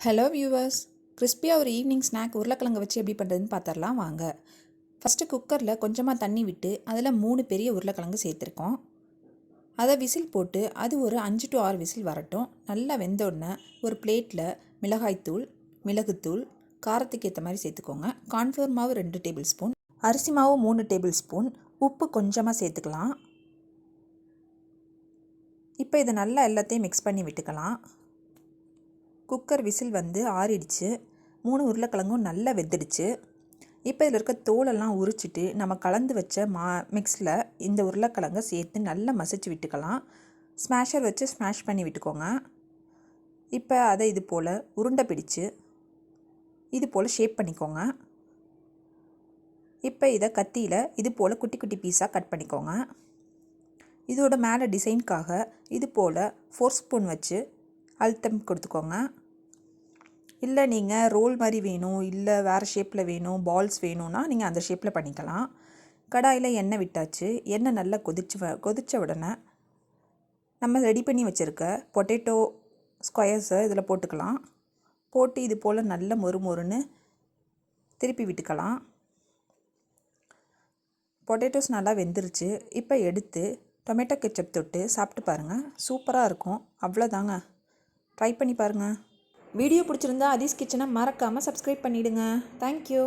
Hello viewers, கிறிஸ்பியாக ஒரு evening snack உருளைக்கிழங்கு வச்சு எப்படி பண்ணுறதுன்னு பார்த்துடலாம் வாங்க. ஃபஸ்ட்டு குக்கரில் கொஞ்சமாக தண்ணி விட்டு அதில் 3 பெரிய உருளைக்கிழங்கு சேர்த்துருக்கோம். அதை விசில் போட்டு அது ஒரு 5 to 6 விசில் வரட்டும். நல்லா வெந்தோடனே ஒரு பிளேட்டில் மிளகாய்த்தூள், மிளகுத்தூள், காரத்துக்கு ஏற்ற மாதிரி சேர்த்துக்கோங்க. கார்ன்ஃப்ளவர் மாவு 2 டேபிள் ஸ்பூன், அரிசி மாவு 3 டேபிள் ஸ்பூன், உப்பு கொஞ்சமாக சேர்த்துக்கலாம். இப்போ இதை நல்லா எல்லாத்தையும் மிக்ஸ் பண்ணி விட்டுக்கலாம். குக்கர் விசில் வந்து ஆறிடுச்சு. 3 உருளைக்கிழங்கும் நல்லா வெந்துடுச்சு. இப்போ இதில் இருக்க தோலெல்லாம் உரிச்சிட்டு நம்ம கலந்து வச்ச மிக்ஸில் இந்த உருளைக்கிழங்கை சேர்த்து நல்லா மசிச்சு விட்டுக்கலாம். ஸ்மாஷர் வச்சு ஸ்மாஷ் பண்ணி விட்டுக்கோங்க. இப்போ அதை இது போல் உருண்டை பிடிச்சு இது போல் ஷேப் பண்ணிக்கோங்க. இப்போ இதை கத்தியில் இது போல் குட்டி குட்டி பீஸாக கட் பண்ணிக்கோங்க. இதோட மேலே டிசைனுக்காக இது போல் 4 ஸ்பூன் வச்சு அழுத்தம் கொடுத்துக்கோங்க. இல்லை நீங்கள் ரோல் மாதிரி வேணும், இல்லை வேறு ஷேப்பில் வேணும், பால்ஸ் வேணும்னா நீங்கள் அந்த ஷேப்பில் பண்ணிக்கலாம். கடாயில் எண்ணெய் விட்டாச்சு. எண்ணெய் நல்லா கொதித்த உடனே நம்ம ரெடி பண்ணி வச்சுருக்க பொட்டேட்டோ ஸ்கொயர்ஸை இதில் போட்டுக்கலாம். போட்டு இது போல் நல்ல மொறுன்னு திருப்பி விட்டுக்கலாம். பொட்டேட்டோஸ் நல்லா வெந்துருச்சு. இப்போ எடுத்து டொமேட்டோ கெச்சப் தொட்டு சாப்பிட்டு பாருங்கள். சூப்பராக இருக்கும். அவ்வளோதாங்க. ட்ரை பண்ணி பாருங்கள். வீடியோ பிடிச்சிருந்தா அதீஸ் கிச்சனை மறக்காமல் சப்ஸ்கிரைப் பண்ணிவிடுங்க. தேங்க்யூ.